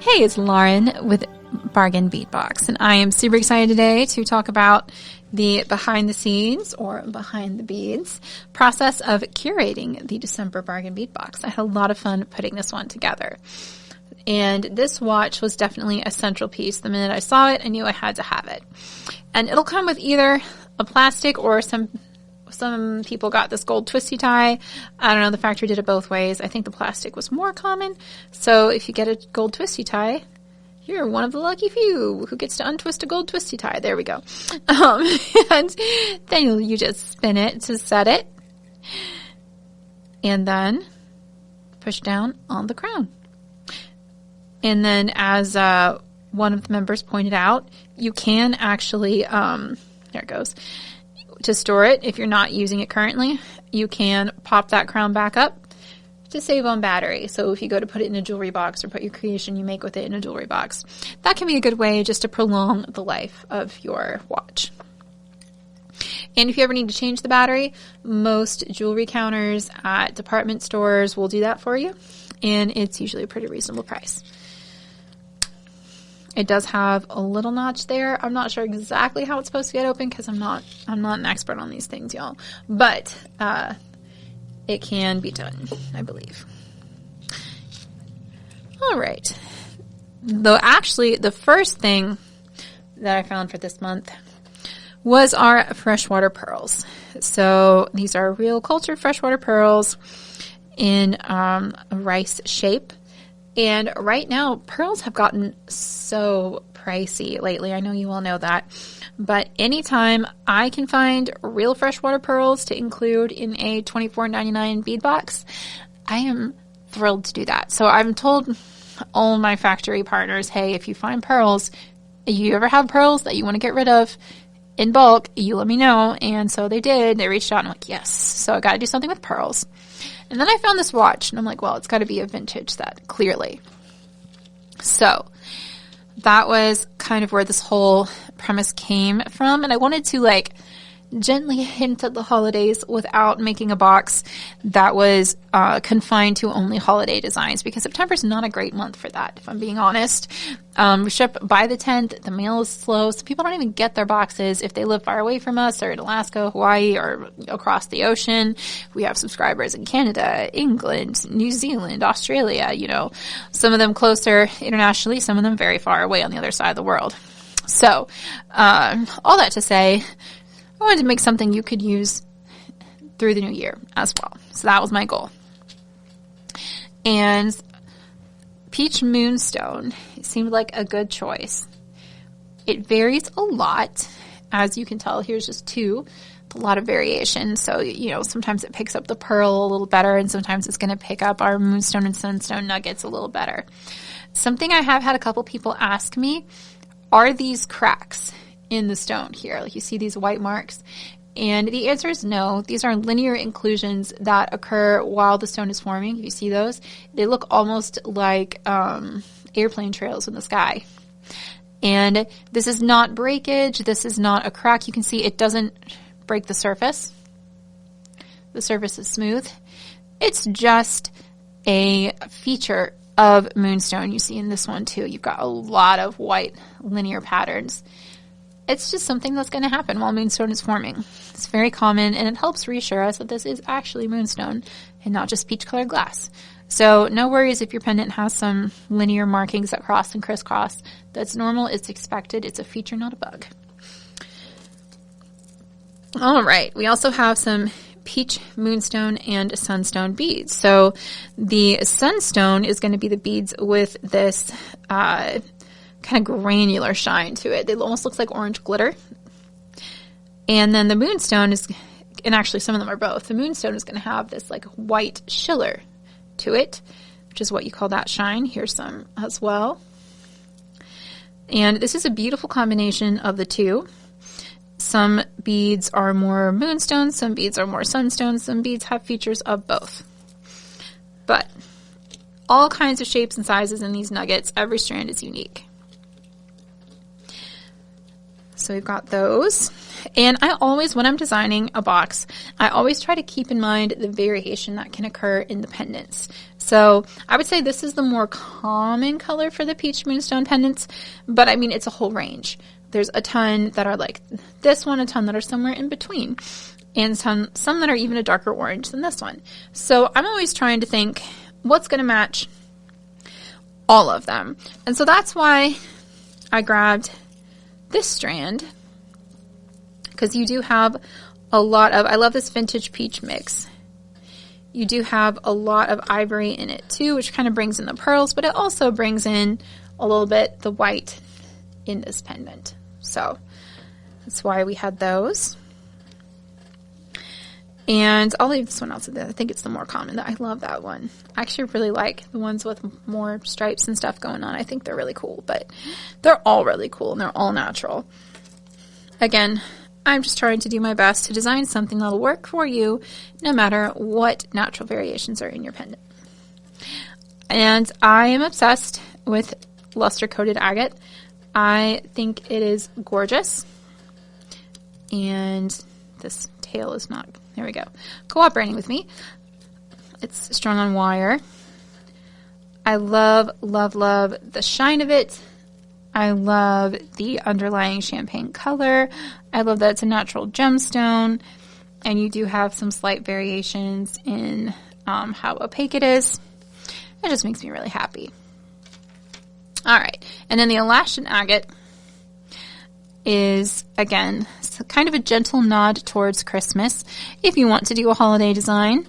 Hey, it's Lauren with Bargain Bead Box, and I am super excited today to talk about the behind the scenes or behind the beads process of curating the December Bargain Bead Box. I had a lot of fun putting this one together. And this watch was definitely a central piece. The minute I saw it, I knew I had to have it. And it'll come with either a plastic or some people got this gold twisty tie. I don't know, the factory did it both ways. I think the plastic was more common. So if you get a gold twisty tie, you're one of the lucky few who gets to untwist a gold twisty tie. There we go. And then you just spin it to set it. And then push down on the crown. And then as one of the members pointed out, you can actually, there it goes, to store it, if you're not using it currently, you can pop that crown back up to save on battery. So if you go to put it in a jewelry box or put your creation you make with it in a jewelry box, that can be a good way just to prolong the life of your watch. And if you ever need to change the battery, most jewelry counters at department stores will do that for you, and it's usually a pretty reasonable price. It does have a little notch there. I'm not sure exactly how it's supposed to get open because I'm not an expert on these things, y'all. But it can be done, I believe. All right. Though actually, the first thing that I found for this month was our freshwater pearls. So these are real cultured freshwater pearls in a rice shape. And right now, pearls have gotten so pricey lately. I know you all know that. But anytime I can find real freshwater pearls to include in a $24.99 bead box, I am thrilled to do that. So I've told all my factory partners, hey, if you find pearls, if you ever have pearls that you want to get rid of in bulk, you let me know. And so they did. They reached out and I'm like, yes. So I got to do something with pearls. And then I found this watch, and I'm like, well, it's got to be a vintage set, clearly. So that was kind of where this whole premise came from, and I wanted to, gently hint at the holidays without making a box that was confined to only holiday designs, because September's not a great month for that, if I'm being honest. We ship by the 10th. The mail is slow, so people don't even get their boxes if they live far away from us or in Alaska, Hawaii, or across the ocean. We have subscribers in Canada, England, New Zealand, Australia, some of them closer internationally, some of them very far away on the other side of the world. So, all that to say, I wanted to make something you could use through the new year as well. So that was my goal. And Peach Moonstone seemed like a good choice. It varies a lot. As you can tell, here's just two. A lot of variation. So, sometimes it picks up the pearl a little better, and sometimes it's going to pick up our Moonstone and Sunstone nuggets a little better. Something I have had a couple people ask me, are these cracks in the stone here? You see these white marks? And the answer is no. These are linear inclusions that occur while the stone is forming. If you see those, they look almost like airplane trails in the sky. And this is not breakage. This is not a crack. You can see it doesn't break the surface. The surface is smooth. It's just a feature of Moonstone. You see in this one too, you've got a lot of white linear patterns. It's just something that's going to happen while Moonstone is forming. It's very common, and it helps reassure us that this is actually Moonstone and not just peach-colored glass. So no worries if your pendant has some linear markings that cross and crisscross. That's normal. It's expected. It's a feature, not a bug. All right. We also have some peach moonstone and sunstone beads. So the sunstone is going to be the beads with this kind of granular shine to it. It almost looks like orange glitter. And then the moonstone is, and actually some of them are both, the moonstone is going to have this white schiller to it, which is what you call that shine. Here's some as well. And this is a beautiful combination of the two. Some beads are more moonstones, some beads are more sunstones, some beads have features of both. But all kinds of shapes and sizes in these nuggets. Every strand is unique. So we've got those. And I always, when I'm designing a box, I always try to keep in mind the variation that can occur in the pendants. So I would say this is the more common color for the peach moonstone pendants, but I mean, it's a whole range. There's a ton that are like this one, a ton that are somewhere in between, and some that are even a darker orange than this one. So I'm always trying to think what's going to match all of them. And so that's why I grabbed this strand, because you do have a lot of, I love this vintage peach mix. You do have a lot of ivory in it too, which kind of brings in the pearls, but it also brings in a little bit the white in this pendant. So that's why we had those. And I'll leave this one out. I think it's the more common. I love that one. I actually really like the ones with more stripes and stuff going on. I think they're really cool, but they're all really cool and they're all natural. Again, I'm just trying to do my best to design something that'll work for you no matter what natural variations are in your pendant. And I am obsessed with luster-coated agate. I think it is gorgeous. And this tail is not, there we go, cooperating with me. It's strung on wire. I love, love, love the shine of it. I love the underlying champagne color. I love that it's a natural gemstone. And you do have some slight variations in how opaque it is. It just makes me really happy. All right. And then the elastin agate is, again, kind of a gentle nod towards Christmas. If you want to do a holiday design,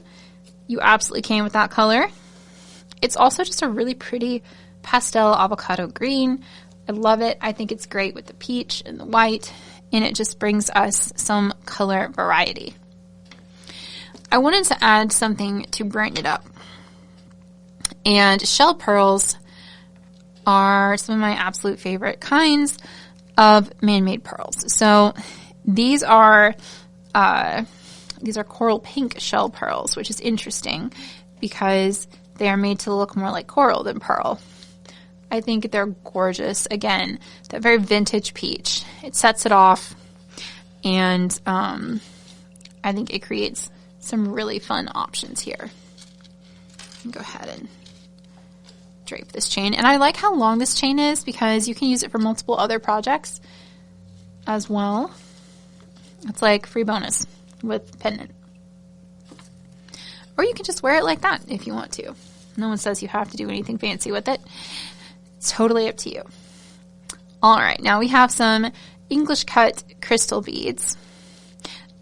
you absolutely can with that color. It's also just a really pretty pastel avocado green. I love it. I think it's great with the peach and the white, and it just brings us some color variety. I wanted to add something to brighten it up. And shell pearls are some of my absolute favorite kinds of man-made pearls. So these are coral pink shell pearls, which is interesting because they are made to look more like coral than pearl. I think they're gorgeous. Again, that very vintage peach. It sets it off, and I think it creates some really fun options here. Go ahead and drape this chain. And I like how long this chain is because you can use it for multiple other projects as well. It's like free bonus with pendant. Or you can just wear it like that if you want to. No one says you have to do anything fancy with it. It's totally up to you. All right, now we have some English cut crystal beads.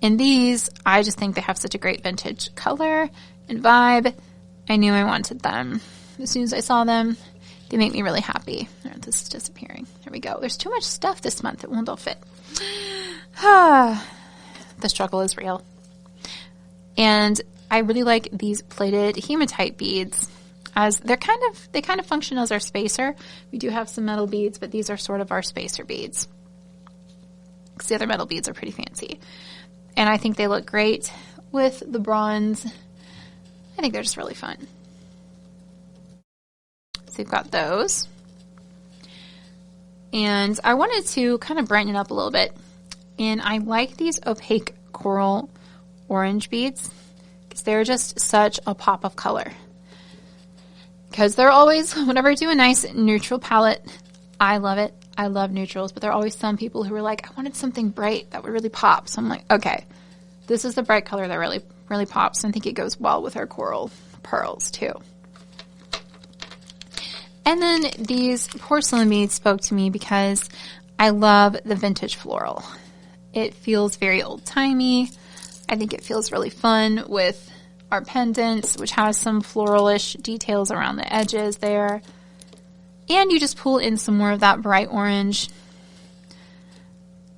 And these, I just think they have such a great vintage color and vibe. I knew I wanted them. As soon as I saw them, they make me really happy. This is disappearing. There we go. There's too much stuff this month. It won't all fit. The struggle is real. And I really like these plated hematite beads, as they kind of function as our spacer. We do have some metal beads, but these are sort of our spacer beads, because the other metal beads are pretty fancy. And I think they look great with the bronze. I think they're just really fun. So we've got those. And I wanted to kind of brighten it up a little bit. And I like these opaque coral orange beads because they're just such a pop of color. Because they're always, whenever I do a nice neutral palette, I love it. I love neutrals, but there are always some people who are like, I wanted something bright that would really pop. So I'm like, okay, this is the bright color that really, really pops. And I think it goes well with our coral pearls too. And then these porcelain beads spoke to me because I love the vintage floral. It feels very old-timey. I think it feels really fun with our pendants, which has some floralish details around the edges there. And you just pull in some more of that bright orange.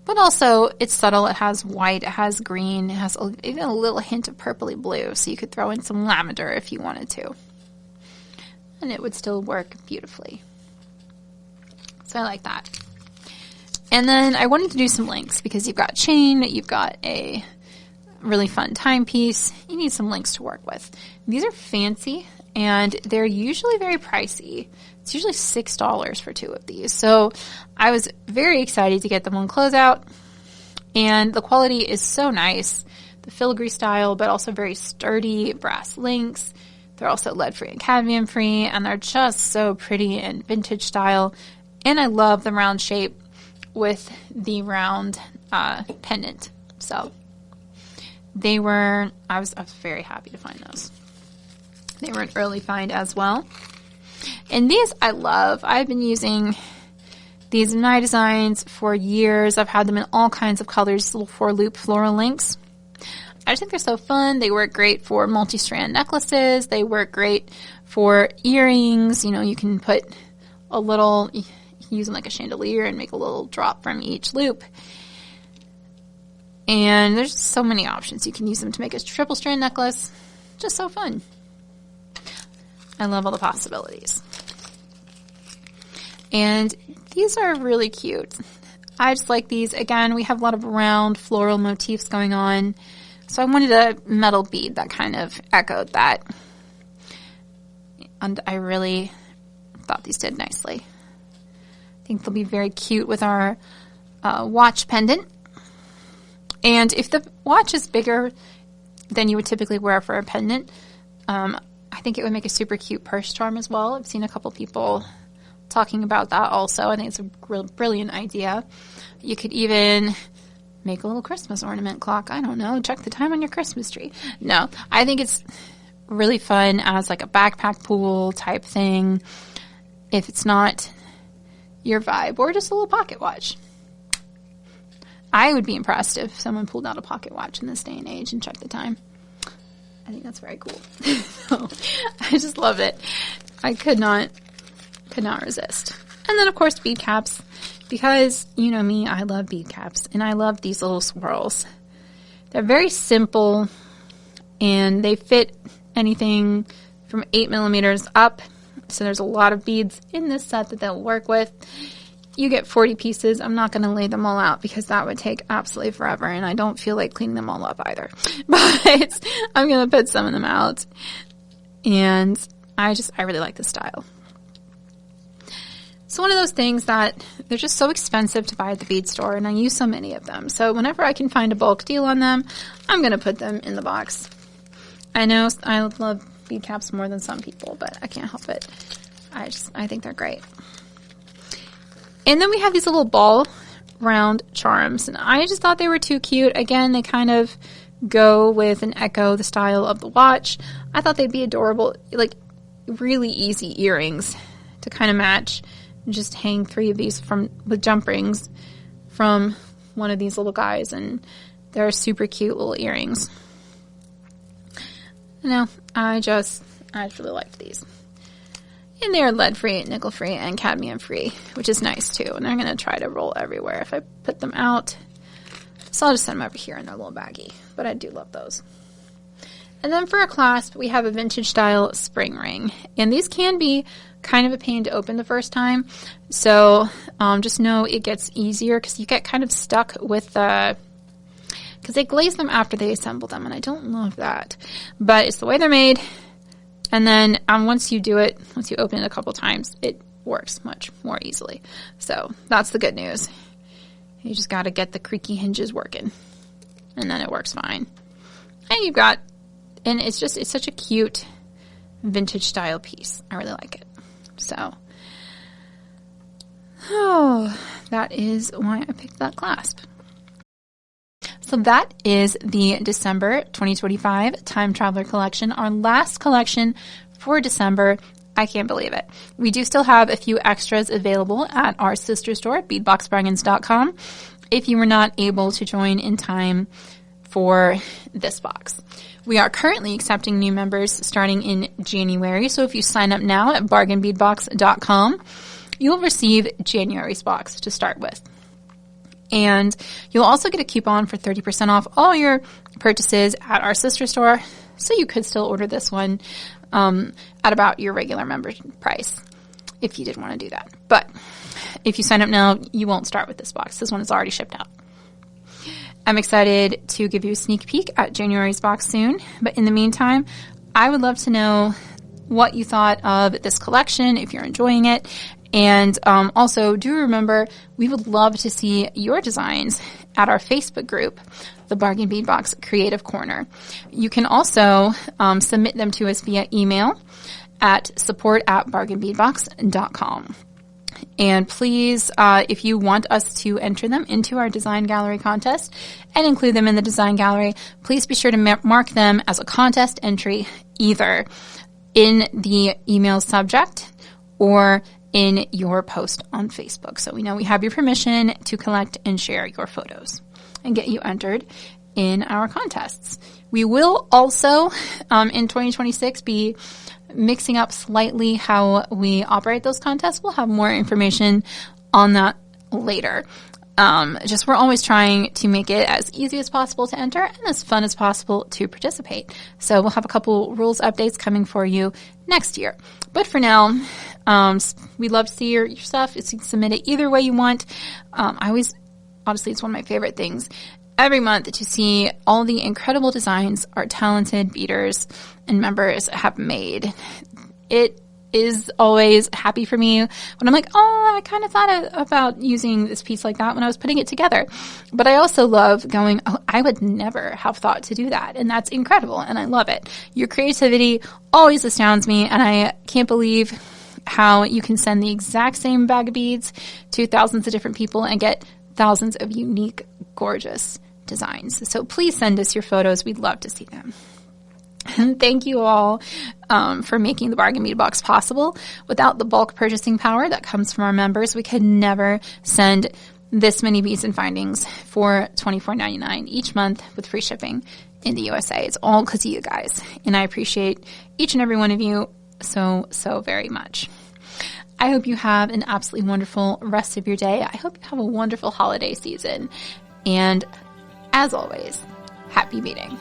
But also, it's subtle. It has white, it has green, it has even a little hint of purpley blue. So you could throw in some lavender if you wanted to. And it would still work beautifully. So I like that. And then I wanted to do some links because you've got chain, you've got a really fun timepiece. You need some links to work with. These are fancy and they're usually very pricey. It's usually $6 for 2 of these. So I was very excited to get them on closeout. And the quality is so nice. The filigree style, but also very sturdy brass links. They're also lead-free and cadmium-free, and they're just so pretty and vintage style. And I love the round shape with the round pendant. So I was very happy to find those. They were an early find as well. And these I love. I've been using these Nye designs for years. I've had them in all kinds of colors, little 4-loop floral links. I just think they're so fun. They work great for multi-strand necklaces. They work great for earrings. You know, you can put a little, you can use them like a chandelier and make a little drop from each loop. And there's so many options. You can use them to make a triple strand necklace. Just so fun. I love all the possibilities. And these are really cute. I just like these. Again, we have a lot of round floral motifs going on. So I wanted a metal bead that kind of echoed that. And I really thought these did nicely. I think they'll be very cute with our watch pendant. And if the watch is bigger than you would typically wear for a pendant, I think it would make a super cute purse charm as well. I've seen a couple people talking about that also. I think it's a real brilliant idea. You could even make a little Christmas ornament clock. I don't know. Check the time on your Christmas tree. No, I think it's really fun as like a backpack pull type thing. If it's not your vibe, or just a little pocket watch. I would be impressed if someone pulled out a pocket watch in this day and age and checked the time. I think that's very cool. So, I just love it. I could not resist. And then, of course, bead caps. Because, you know me, I love bead caps. And I love these little swirls. They're very simple. And they fit anything from 8 millimeters up. So there's a lot of beads in this set that they'll work with. You get 40 pieces. I'm not going to lay them all out because that would take absolutely forever. And I don't feel like cleaning them all up either. But I'm going to put some of them out. And I really like the style. It's one of those things that they're just so expensive to buy at the bead store, and I use so many of them. So whenever I can find a bulk deal on them, I'm going to put them in the box. I know I love bead caps more than some people, but I can't help it. I think they're great. And then we have these little ball round charms, and I just thought they were too cute. Again, they kind of go with and echo the style of the watch. I thought they'd be adorable, like really easy earrings to kind of match. Just hang 3 of these with jump rings from one of these little guys, and they're super cute little earrings. I just really liked these. And they're lead-free, nickel-free, and cadmium-free, which is nice too. And they're going to try to roll everywhere if I put them out. So I'll just send them over here in their little baggie. But I do love those. And then for a clasp, we have a vintage style spring ring. And these can be kind of a pain to open the first time. So just know it gets easier because you get kind of stuck with the... Because they glaze them after they assemble them, and I don't love that. But it's the way they're made. And then once you open it a couple times, it works much more easily. So that's the good news. You just got to get the creaky hinges working. And then it works fine. And it's such a cute vintage style piece. I really like it. So, that is why I picked that clasp. So that is the December 2025 Time Traveler collection, our last collection for December. I can't believe it. We do still have a few extras available at our sister store, beadboxbargains.com, if you were not able to join in time for this box. We are currently accepting new members starting in January, so if you sign up now at bargainbeadbox.com, you'll receive January's box to start with. And you'll also get a coupon for 30% off all your purchases at our sister store. So you could still order this one at about your regular member price if you did want to do that. But if you sign up now, you won't start with this box. This one is already shipped out. I'm excited to give you a sneak peek at January's box soon. But in the meantime, I would love to know what you thought of this collection, if you're enjoying it, And also, do remember, we would love to see your designs at our Facebook group, the Bargain Bead Box Creative Corner. You can also submit them to us via email at support@bargainbeadbox.com. And please, if you want us to enter them into our design gallery contest and include them in the design gallery, please be sure to mark them as a contest entry, either in the email subject or in your post on Facebook. So we know we have your permission to collect and share your photos and get you entered in our contests. We will also, in 2026, be mixing up slightly how we operate those contests. We'll have more information on that later. We're always trying to make it as easy as possible to enter and as fun as possible to participate. So we'll have a couple rules updates coming for you next year. But for now, we'd love to see your stuff. You can submit it either way you want. Honestly, it's one of my favorite things every month to see all the incredible designs our talented beaders and members have made. It is always happy for me when I'm like, oh, I kind of thought about using this piece like that when I was putting it together. But I also love going, oh, I would never have thought to do that. And that's incredible. And I love it. Your creativity always astounds me. And I can't believe how you can send the exact same bag of beads to thousands of different people and get thousands of unique, gorgeous designs. So please send us your photos. We'd love to see them. And thank you all for making the Bargain Bead Box possible. Without the bulk purchasing power that comes from our members, we could never send this many beads and findings for $24.99 each month with free shipping in the USA. It's all because of you guys. And I appreciate each and every one of you so, so very much. I hope you have an absolutely wonderful rest of your day. I hope you have a wonderful holiday season. And as always, happy beading.